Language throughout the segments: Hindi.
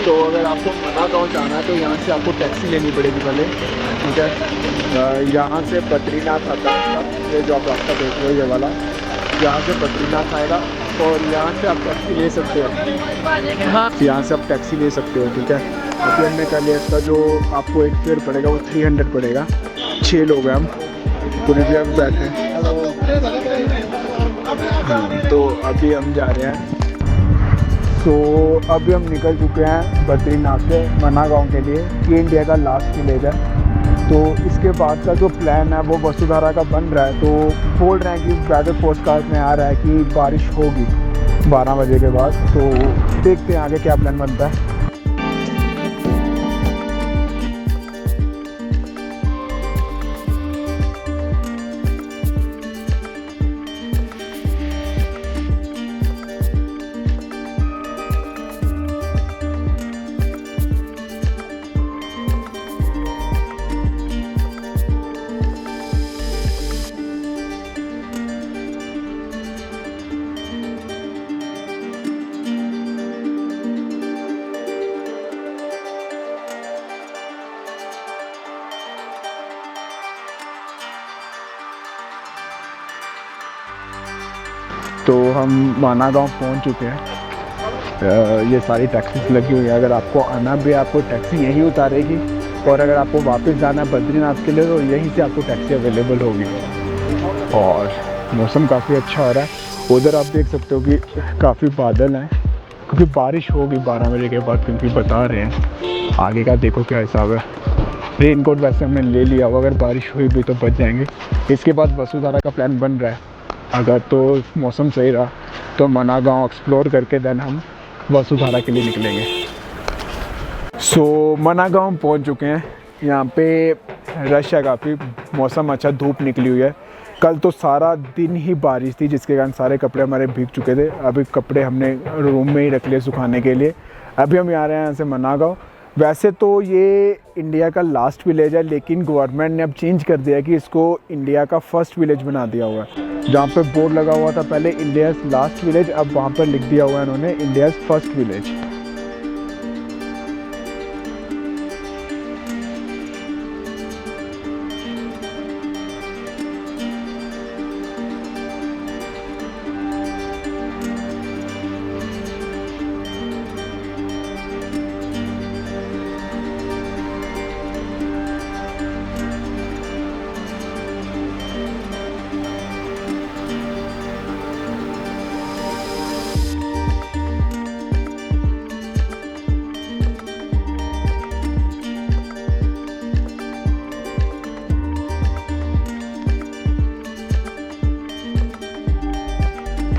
तो अगर आपको मना गाँव जाना है तो यहाँ से आपको टैक्सी लेनी पड़ेगी पहले, ठीक है। यहाँ से बद्रीनाथ आता है, ये जो आप रास्ता देख रहे हो ये वाला, यहाँ से बद्रीनाथ आएगा और यहाँ से आप टैक्सी ले सकते हो। हाँ, यहाँ से आप टैक्सी ले सकते हो, ठीक है। अभी हमने कर लिया, इसका जो आपको एक फेयर पड़ेगा वो 300 पड़ेगा। 6 लोग हैं हम, पूरे भी हम बैठे हैं। तो अभी हम जा रहे हैं। तो अभी हम निकल चुके हैं बद्रीनाथ से मना गाँव के लिए। ये इंडिया का लास्ट विलेज है। तो इसके बाद का जो प्लान है वो वसुधारा का बन रहा है। तो बोल रहे हैं कि वेदर फोरकास्ट में आ रहा है कि बारिश होगी 12 बजे के बाद। तो देखते हैं आगे क्या प्लान बनता है। तो हम माना गाँव पहुँच चुके हैं। ये सारी टैक्सीज लगी हुई है। अगर आपको आना भी आपको टैक्सी यहीं उतारेगी, और अगर आपको वापस जाना है बद्रीनाथ के लिए तो यहीं से आपको टैक्सी अवेलेबल होगी। और मौसम काफ़ी अच्छा हो रहा है। उधर आप देख सकते हो कि काफ़ी बादल हैं, क्योंकि बारिश होगी 12 बजे के बाद, क्योंकि बता रहे हैं। आगे का देखो क्या हिसाब है। रेनकोट वैसे हमने ले लिया हुआ, अगर बारिश हुई भी तो बच जाएंगे। इसके बाद वसुधारा का प्लान बन रहा है। अगर तो मौसम सही रहा तो मना गाँव एक्सप्लोर करके देन हम वसुधारा के लिए निकलेंगे। सो मना गाँव पहुँच चुके हैं। यहाँ पे रश है काफ़ी, मौसम अच्छा, धूप निकली हुई है। कल तो सारा दिन ही बारिश थी, जिसके कारण सारे कपड़े हमारे भीग चुके थे। अभी कपड़े हमने रूम में ही रख लिए सुखाने के लिए। अभी हम आ रहे हैं यहाँ से मना गाँव। वैसे तो ये इंडिया का लास्ट विलेज है, लेकिन गवर्नमेंट ने अब चेंज कर दिया कि इसको इंडिया का फर्स्ट विलेज बना दिया हुआ है। जहाँ पे बोर्ड लगा हुआ था पहले इंडियाज़ लास्ट विलेज, अब वहाँ पर लिख दिया हुआ है इन्होंने इंडियाज़ फर्स्ट विलेज।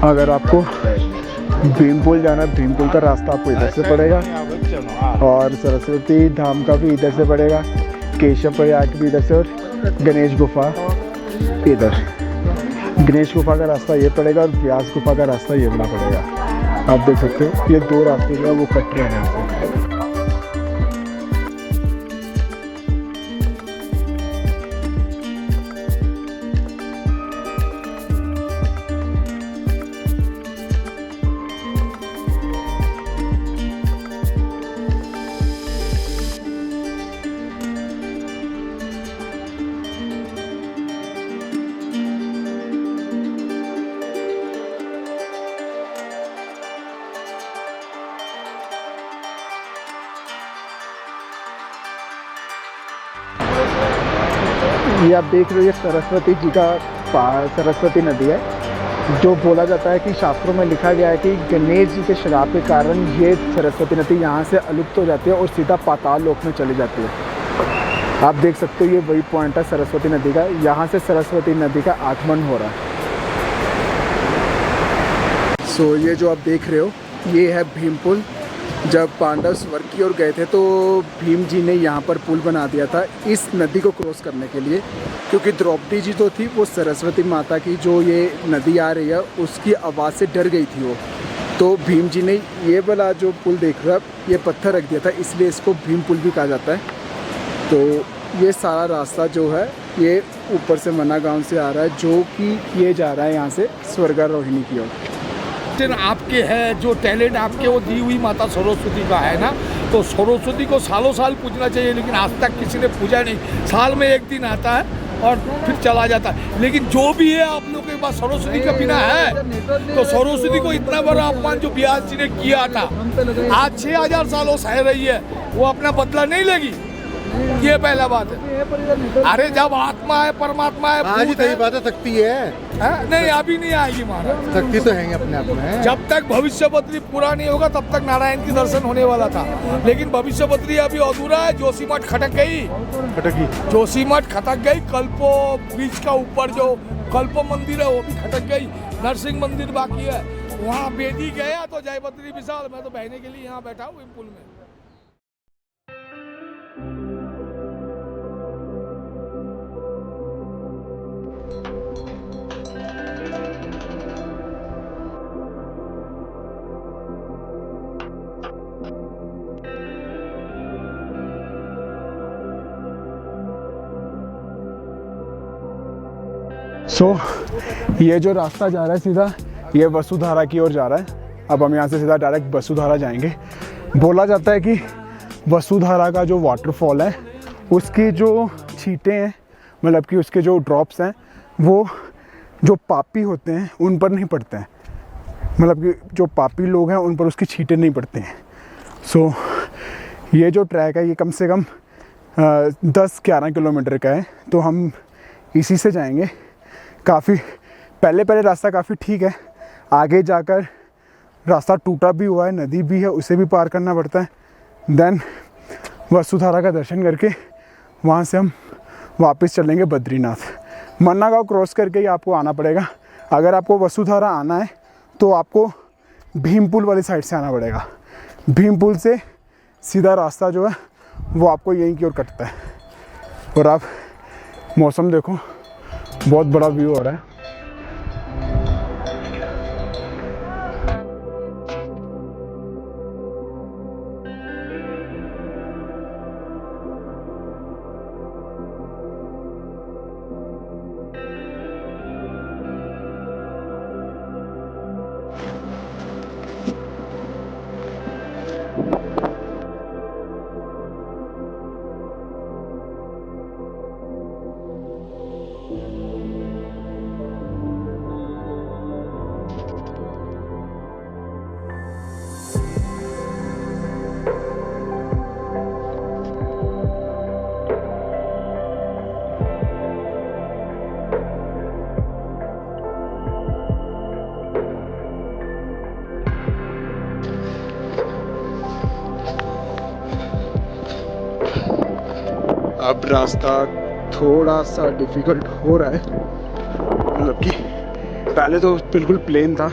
अगर आपको भीमपुल जाना है, भीमपुल का रास्ता आपको इधर से पड़ेगा, और सरस्वती धाम का भी इधर से पड़ेगा, केशव प्रयाग भी इधर से, और गणेश गुफा इधर। गणेश गुफा का रास्ता ये पड़ेगा और व्यास गुफा का रास्ता ये वाला पड़ेगा। आप देख सकते हो ये 2 रास्ते जो है वो कट रहे हैं यहाँ से। ये आप देख रहे हो, ये सरस्वती जी का सरस्वती नदी है। जो बोला जाता है कि शास्त्रों में लिखा गया है कि गणेश जी के श्राप के कारण ये सरस्वती नदी यहाँ से अलुप्त हो जाती है और सीधा पाताल लोक में चली जाती है। आप देख सकते हो ये वही पॉइंट है सरस्वती नदी का, यहाँ से सरस्वती नदी का आगमन हो रहा है। सो ये जो आप देख रहे हो ये है भीमपुल। जब पांडव स्वर्ग की ओर गए थे तो भीम जी ने यहाँ पर पुल बना दिया था इस नदी को क्रॉस करने के लिए, क्योंकि द्रौपदी जी तो थी वो सरस्वती माता की जो ये नदी आ रही है उसकी आवाज़ से डर गई थी वो। तो भीम जी ने ये वाला जो पुल देख रहा है ये पत्थर रख दिया था, इसलिए इसको भीम पुल भी कहा जाता है। तो ये सारा रास्ता जो है ये ऊपर से मना गाँव से आ रहा है, जो कि ये जा रहा है यहाँ से स्वर्गारोहिणी की ओर। कंटेंट आपके है, जो टैलेंट आपके वो दी हुई माता सरस्वती का है ना, तो सरस्वती को सालों साल पूजना चाहिए, लेकिन आज तक किसी ने पूजा नहीं। साल में एक दिन आता है और फिर चला जाता है। लेकिन जो भी है आप लोग के पास सरस्वती का बिना है, तो सरस्वती को इतना बड़ा अपमान जो व्यास जी ने किया था, आज 6000 सालों सह रही है, वो अपना बदला नहीं लेगी। ये पहला बात है। अरे जब आत्मा है, परमात्मा है, आज भूत ही है, बात सकती है। नहीं अभी नहीं आएगी महाराज। शक्ति तो है अपने आप में। जब तक भविष्य पत्री पूरा नहीं होगा तब तक नारायण की दर्शन होने वाला था, लेकिन भविष्य पत्री अभी अधूरा है। जोशीमठ खटक गई, जोशीमठ खटक गई। कल्पो बीच का ऊपर जो कल्पो मंदिर है वो भी खटक गई। नरसिंह मंदिर बाकी है, वहाँ बेदी गया तो जयपत्री विशाल। मैं तो बहने के लिए यहाँ बैठा हूँ पुल में। ये जो रास्ता जा रहा है सीधा, ये वसुधारा की ओर जा रहा है। अब हम यहाँ से सीधा डायरेक्ट वसुधारा जाएंगे। बोला जाता है कि वसुधारा का जो वाटरफॉल है, उसकी जो छींटें हैं, मतलब कि उसके जो ड्रॉप्स हैं, वो जो पापी होते हैं उन पर नहीं पड़ते हैं। मतलब कि जो पापी लोग हैं उन पर उसकी छींटें नहीं पड़ती हैं। ये जो ट्रैक है ये कम से कम 10-11 किलोमीटर का है, तो हम इसी से जाएंगे। काफ़ी पहले रास्ता काफ़ी ठीक है, आगे जाकर रास्ता टूटा भी हुआ है, नदी भी है, उसे भी पार करना पड़ता है। देन वसुधारा का दर्शन करके वहाँ से हम वापस चलेंगे बद्रीनाथ। मन्ना गाँव क्रॉस करके ही आपको आना पड़ेगा। अगर आपको वसुधारा आना है तो आपको भीमपुल वाली साइड से आना पड़ेगा। भीमपुल से सीधा रास्ता जो है वो आपको यहीं की ओर कटता है। और आप मौसम देखो, बहुत बड़ा व्यू हो रहा है। अब रास्ता थोड़ा सा डिफ़िकल्ट हो रहा है, मतलब कि पहले तो बिल्कुल प्लेन था,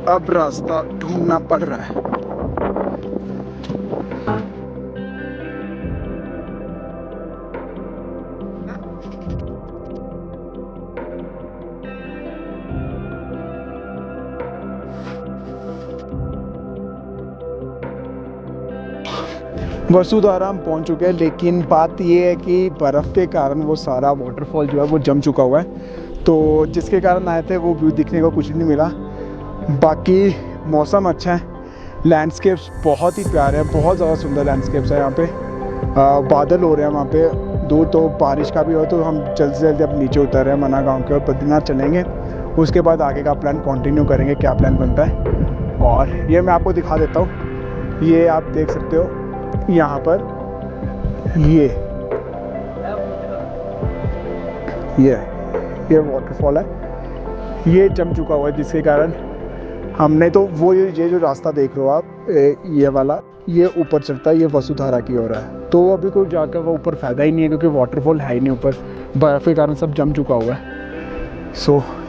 अब रास्ता ढूंढना पड़ रहा है। वसुधारा हम पहुंच चुके हैं, लेकिन बात ये है कि बर्फ़ के कारण वो सारा वाटरफॉल जो है वो जम चुका हुआ है, तो जिसके कारण आए थे वो व्यू दिखने को कुछ नहीं मिला। बाकी मौसम अच्छा है, लैंडस्केप्स बहुत ही प्यारे हैं, बहुत ज़्यादा सुंदर लैंडस्केप्स है यहाँ पे। बादल हो रहे हैं वहाँ पे, दूर तो बारिश का भी हो, तो हम जल्द से जल्द अब नीचे उतर रहे हैं मना गाँव के और बद्रीनाथ चलेंगे। उसके बाद आगे का प्लान कंटिन्यू करेंगे, क्या प्लान बनता है। और ये मैं आपको दिखा देता हूँ, ये आप देख सकते हो यहाँ पर, ये वाटरफॉल है, ये जम चुका हुआ है, जिसके कारण हमने तो वो ये जो रास्ता देख रहे हो आप, ये वाला, ये ऊपर चढ़ता है, ये वसुधारा की ओर है। तो अभी कोई जाकर वो ऊपर फ़ायदा ही नहीं है, क्योंकि वाटरफॉल है ही नहीं ऊपर, बर्फ़ के कारण सब जम चुका हुआ है।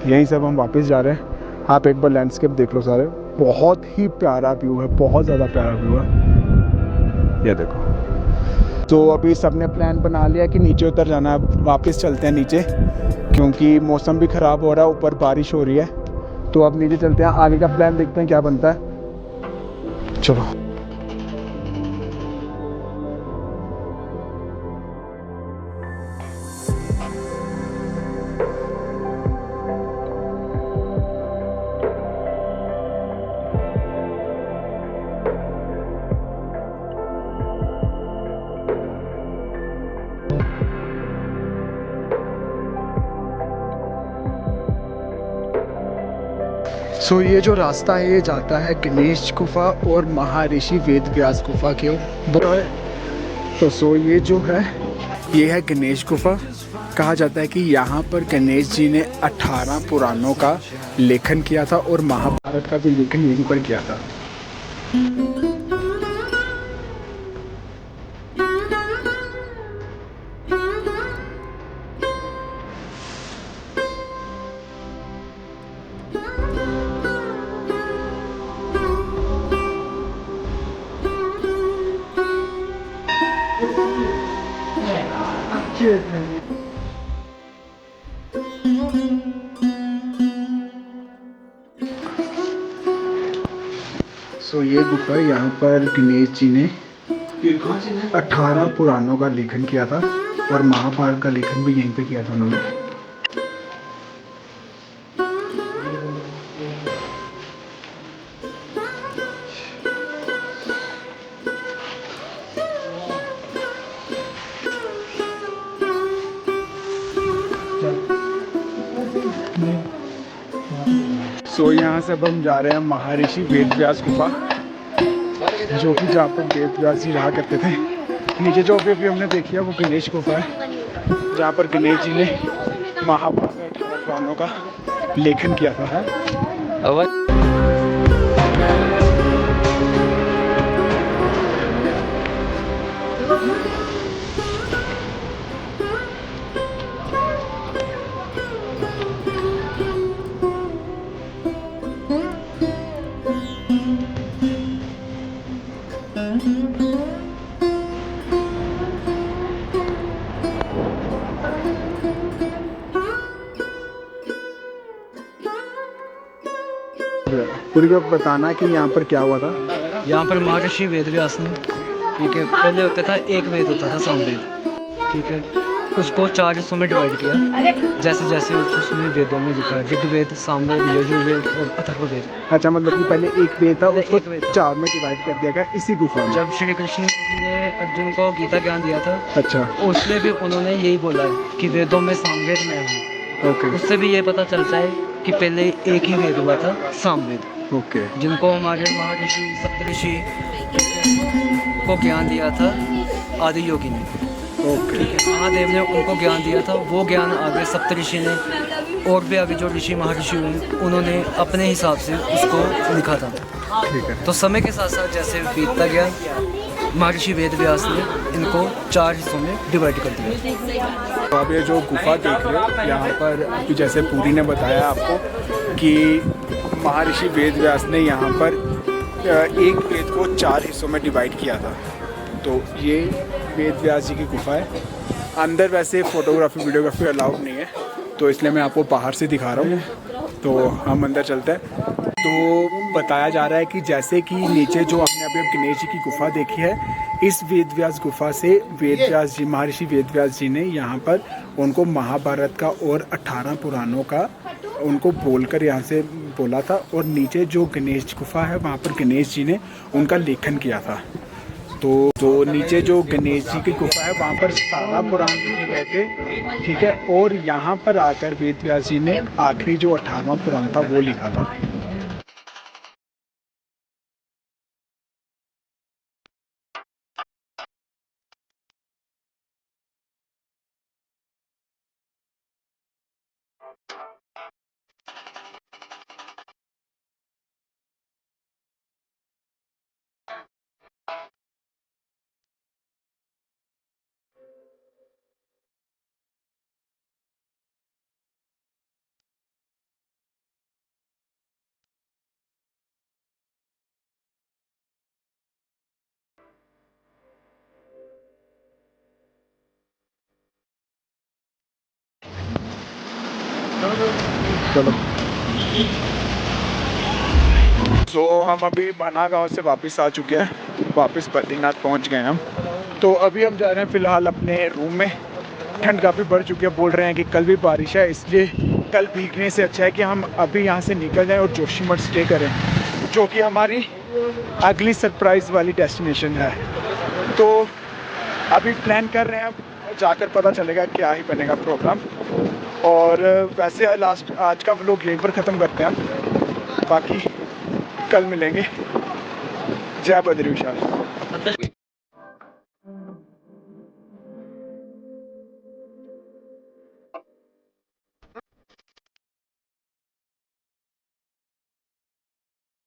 यहीं से अब हम वापस जा रहे हैं। आप एक बार लैंडस्केप देख लो सारे, बहुत ही प्यारा व्यू है, बहुत ज़्यादा प्यारा व्यू है, ये देखो। तो अभी सबने प्लान बना लिया कि नीचे उतर जाना, अब वापस चलते हैं नीचे, क्योंकि मौसम भी ख़राब हो रहा है, ऊपर बारिश हो रही है। तो अब नीचे चलते हैं, आगे का प्लान देखते हैं क्या बनता है। चलो। सो ये जो रास्ता है ये जाता है गणेश गुफा और महर्षि वेदव्यास गुफा के ऊपर। तो सो ये जो है ये है गणेश गुफा। कहा जाता है कि यहाँ पर गणेश जी ने 18 पुराणों का लेखन किया था और महाभारत का भी लेखन यहीं पर किया था। सो ये गुफा यहाँ पर गणेश जी ने 18 पुराणों का लेखन किया था और महाभारत का लेखन भी यहीं पे किया था उन्होंने। सो यहाँ से अब हम जा रहे हैं महर्षि वेदव्यास गुफा, जो कि जहाँ पर वेदव्यास जी रहा करते थे। नीचे जो अभी हमने देखी है वो गणेश गुफा है, जहाँ पर गणेश जी ने महाभारत 18 पुराणों का लेखन किया था। पूरी बात बताना कि यहाँ पर क्या हुआ था। यहाँ पर महर्षि वेदव्यास ने, ठीक है, पहले होता था एक वेद होता था सामवेद, ठीक है, उसको 4 हिस्सों में डिवाइड किया जैसे जैसे उसमें वेदों में लिखा है, ऋग्वेद, सामवेद, यजुर्वेद और अथर्ववेद। अच्छा, मतलब कि पहले एक वेद था उसको 4 में डिवाइड कर दिया गया इसी गुफा में। जब श्री कृष्ण ने अर्जुन को गीता ज्ञान दिया था, अच्छा, उसमें भी उन्होंने यही बोला है कि वेदों में सामवेद मैं हूँ। ओके, उससे भी ये पता चलता है कि पहले एक ही वेद हुआ था, सामवेद, ओके, जिनको हमारे महर्षि सप्तऋषि को ज्ञान दिया था आदि योगी ने, ओके, महादेव ने उनको ज्ञान दिया था। वो ज्ञान आगे सप्तऋषि ने और भी आगे जो ऋषि महर्षि हुए उन्होंने अपने हिसाब से उसको लिखा था। ठीक है। तो समय के साथ साथ जैसे बीतता गया, महर्षि वेदव्यास ने इनको 4 हिस्सों में डिवाइड कर दिया। तो आप ये जो गुफा देख रहे हो यहाँ पर, अभी जैसे पूरी ने बताया आपको कि महर्षि वेदव्यास ने यहाँ पर एक वेद को 4 हिस्सों में डिवाइड किया था। तो ये वेदव्यास जी की गुफा है। अंदर वैसे फ़ोटोग्राफी वीडियोग्राफी अलाउड नहीं है, तो इसलिए मैं आपको बाहर से दिखा रहा हूँ। तो हम अंदर चलते हैं। तो बताया जा रहा है कि जैसे कि नीचे जो आपने अभी गणेश जी की गुफा देखी है, इस वेदव्यास गुफा से वेदव्यास जी, महर्षि वेदव्यास जी ने यहाँ पर उनको महाभारत का और 18 पुराणों का उनको बोलकर यहाँ से बोला था। और नीचे जो गणेश गुफा है वहाँ पर गणेश जी ने उनका लेखन किया था। तो नीचे जो गणेश जी की गुफा है वहाँ पर 17 पुराण लिखे गए थे, ठीक है। और यहाँ पर आकर वेदव्यास जी ने आखिरी जो 18वां पुराण था वो लिखा था। चलो, तो हम अभी बना गांव से वापस आ चुके हैं, वापस बद्रीनाथ पहुंच गए हम। तो अभी हम जा रहे हैं फ़िलहाल अपने रूम में। ठंड काफ़ी बढ़ चुकी है, बोल रहे हैं कि कल भी बारिश है, इसलिए कल भीगने से अच्छा है कि हम अभी यहाँ से निकल जाएं और जोशीमठ स्टे करें, जो कि हमारी अगली सरप्राइज़ वाली डेस्टिनेशन है। तो अभी प्लान कर रहे हैं, जाकर पता चलेगा क्या ही बनेगा प्रोग्राम। और वैसे आज का व्लॉग यहीं पर ख़त्म करते हैं। बाकी कल मिलेंगे। जय बद्री विशाल।